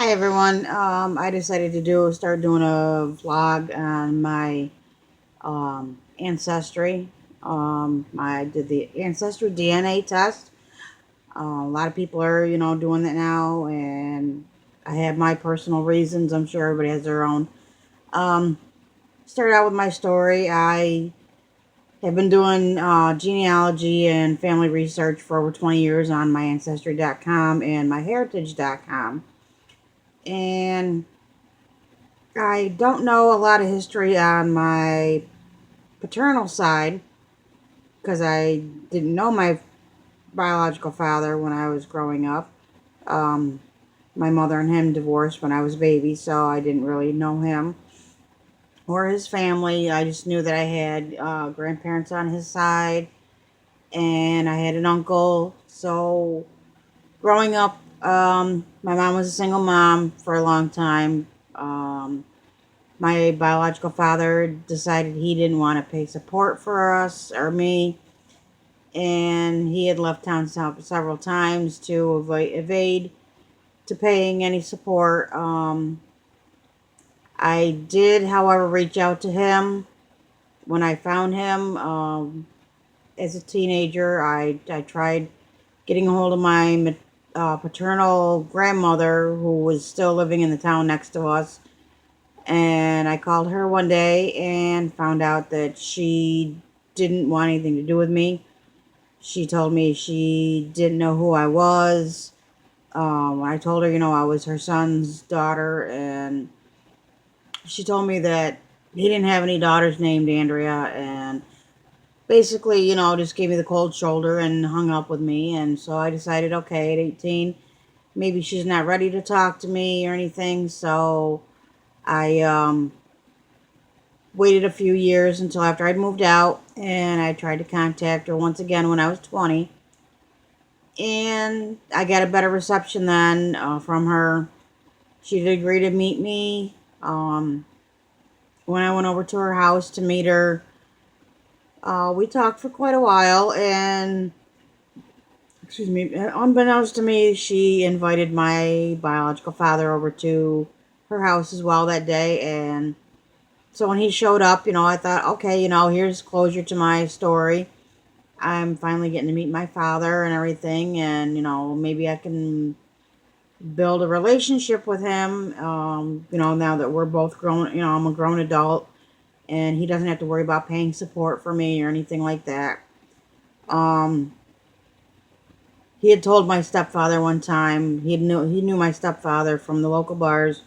Hi everyone. I decided to start doing a vlog on my ancestry. I did the ancestry DNA test. A lot of people are, doing that now, and I have my personal reasons. I'm sure everybody has their own. Um, Start out with my story. I have been doing genealogy and family research for over 20 years on myancestry.com and myheritage.com, and I don't know a lot of history on my paternal side because I didn't know my biological father when I was growing up. Um, my mother and him divorced when I was a baby, so I didn't really know him or his family. I just knew that I had grandparents on his side and I had an uncle. So growing up, my mom was a single mom for a long time. My biological father decided he didn't want to pay support for us or me, and he had left town several times to evade to paying any support. I did, however, reach out to him when I found him. As a teenager, I tried getting a hold of my paternal grandmother, who was still living in the town next to us. And I called her one day and found out that she didn't want anything to do with me. She told me she didn't know who I was. I told her, I was her son's daughter, and she told me that he didn't have any daughters named Andrea, and basically, just gave me the cold shoulder and hung up with me. And so I decided, okay, at 18, maybe she's not ready to talk to me or anything. So I waited a few years until after I'd moved out, and I tried to contact her once again when I was 20. And I got a better reception then from her. She did agree to meet me. When I went over to her house to meet her, we talked for quite a while, and excuse me, unbeknownst to me, she invited my biological father over to her house as well that day. And so when he showed up, I thought, okay, here's closure to my story. I'm finally getting to meet my father and everything, and maybe I can build a relationship with him. Now that we're both grown, I'm a grown adult, and he doesn't have to worry about paying support for me or anything like that. Um, he had told my stepfather one time. He knew my stepfather from the local bars,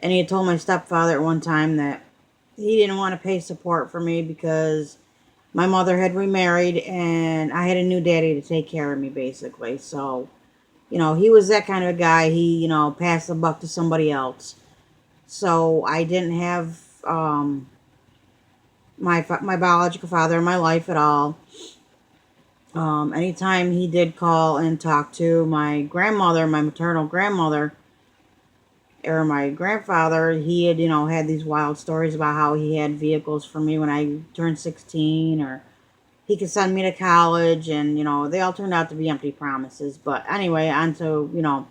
and he had told my stepfather at one time that he didn't want to pay support for me because my mother had remarried and I had a new daddy to take care of me, basically. So, he was that kind of a guy. He, passed the buck to somebody else. So I didn't have my biological father in my life at all. Anytime he did call and talk to my grandmother, my maternal grandmother, or my grandfather, he had, had these wild stories about how he had vehicles for me when I turned 16, or he could send me to college, and, they all turned out to be empty promises. But anyway, on to,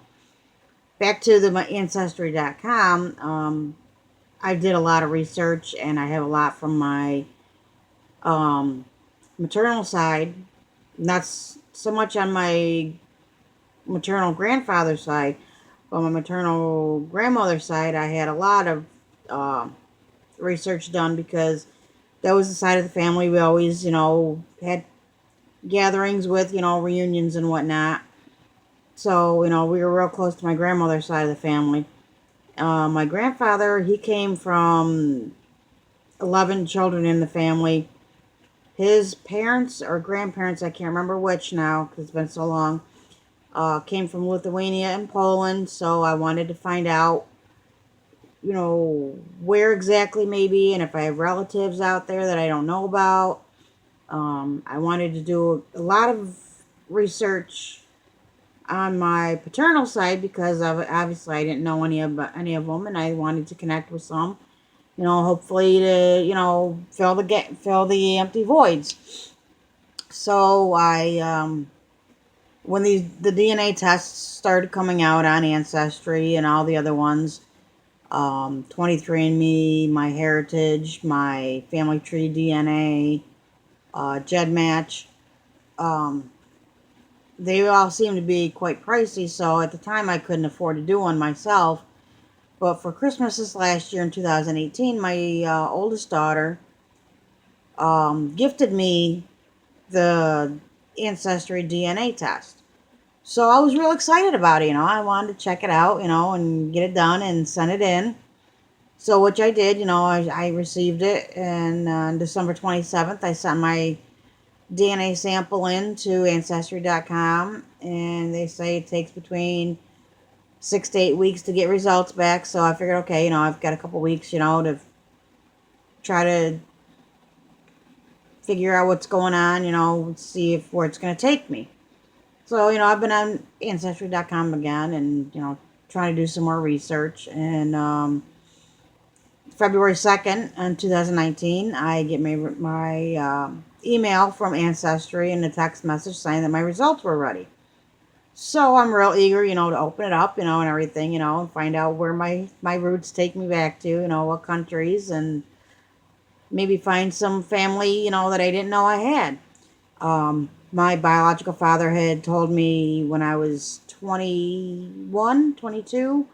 back to my ancestry.com. I did a lot of research, and I have a lot from my um, maternal side. Not so much on my maternal grandfather's side, but my maternal grandmother's side, I had a lot of uh, research done because that was the side of the family we always, had gatherings with, reunions and whatnot. So, we were real close to my grandmother's side of the family. My grandfather, he came from 11 children in the family. His parents or grandparents, I can't remember which now because it's been so long, came from Lithuania and Poland. So I wanted to find out, where exactly maybe, and if I have relatives out there that I don't know about. I wanted to do a lot of research on my paternal side because obviously I didn't know any of them, and I wanted to connect with some. Hopefully to fill the empty voids. So I when the DNA tests started coming out on Ancestry and all the other ones, 23andMe, MyHeritage, my Family Tree DNA, GEDmatch, um, they all seem to be quite pricey. So at the time, I couldn't afford to do one myself. But for Christmas this last year in 2018, my oldest daughter gifted me the Ancestry DNA test. So I was real excited about it. I wanted to check it out, and get it done and send it in. So which I did. I received it, and on December 27th, I sent my DNA sample in to Ancestry.com, and they say it takes between 6 to 8 weeks to get results back. So I figured, okay, I've got a couple weeks, to try to figure out what's going on, see if where it's going to take me. So, I've been on Ancestry.com again and, trying to do some more research. And February 2nd, in 2019, I get my email from Ancestry and a text message saying that my results were ready. So I'm real eager, to open it up, and everything, and find out where my roots take me back to, what countries, and maybe find some family, that I didn't know I had. My biological father had told me when I was 21, 22,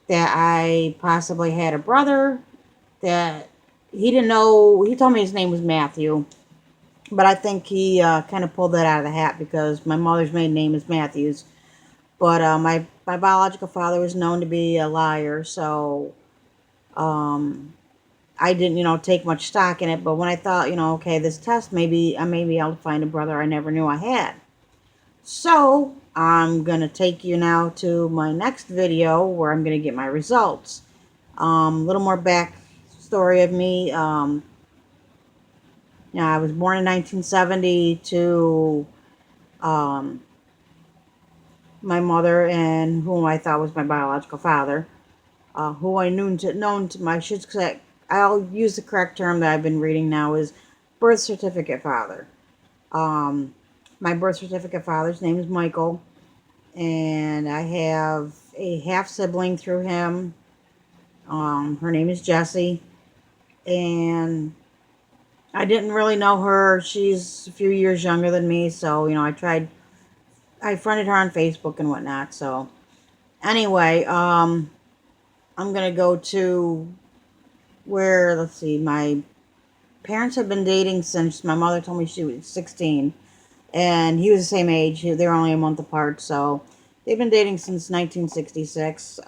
that I possibly had a brother that he didn't know. He told me his name was Matthew, but I think he kind of pulled that out of the hat because my mother's maiden name is Matthews. But my biological father was known to be a liar, so um, I didn't, take much stock in it. But when I thought, okay, this test, maybe I may be able to find a brother I never knew I had. So I'm going to take you now to my next video where I'm going to get my results. A little more backstory of me. I was born in 1970 to my mother and whom I thought was my biological father, who I known to my, should say, I'll use the correct term that I've been reading now, is birth certificate father. My birth certificate father's name is Michael, and I have a half sibling through him. Her name is Jessie, and I didn't really know her. She's a few years younger than me, so I friended her on Facebook and whatnot. So anyway, I'm gonna go to where, let's see, my parents have been dating since my mother told me she was 16, and he was the same age. They were only a month apart, so they've been dating since 1966.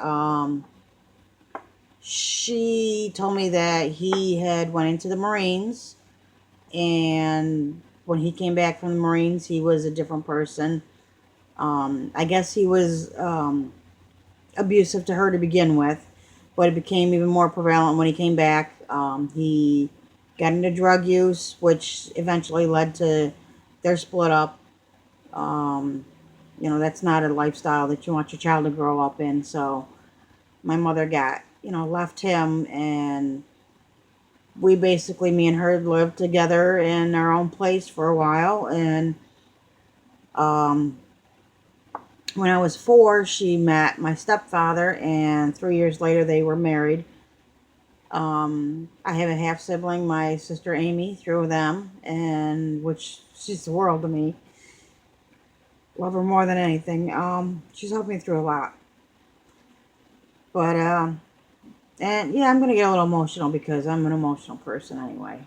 She told me that he had went into the Marines, and when he came back from the Marines, he was a different person. I guess he was abusive to her to begin with, but it became even more prevalent when he came back. He got into drug use, which eventually led to their split up. That's not a lifestyle that you want your child to grow up in. So my mother got, left him, and we basically, me and her, lived together in our own place for a while. And um, when I was 4, she met my stepfather, and 3 years later, they were married. I have a half sibling, my sister Amy, through them, and which she's the world to me. Love her more than anything. She's helped me through a lot. But and yeah, I'm gonna get a little emotional because I'm an emotional person anyway.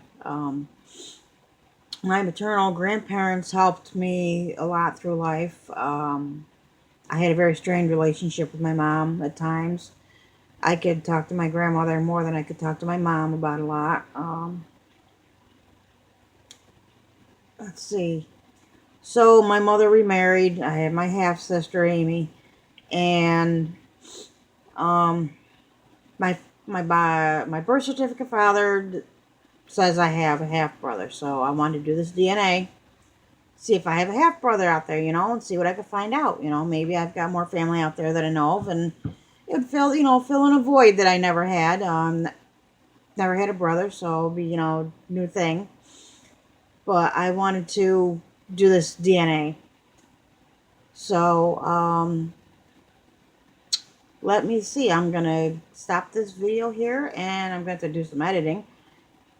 My maternal grandparents helped me a lot through life. I had a very strained relationship with my mom at times. I could talk to my grandmother more than I could talk to my mom about a lot. Let's see. So my mother remarried. I had my half sister Amy, and um, my birth certificate father says I have a half brother. So I wanted to do this DNA, see if I have a half brother out there, and see what I could find out. Maybe I've got more family out there that I know of, and it would fill in a void that I never had. Never had a brother, so it'll be, new thing. But I wanted to do this DNA. So, let me see. I'm going to stop this video here and I'm going to do some editing.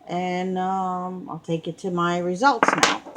And I'll take you to my results now.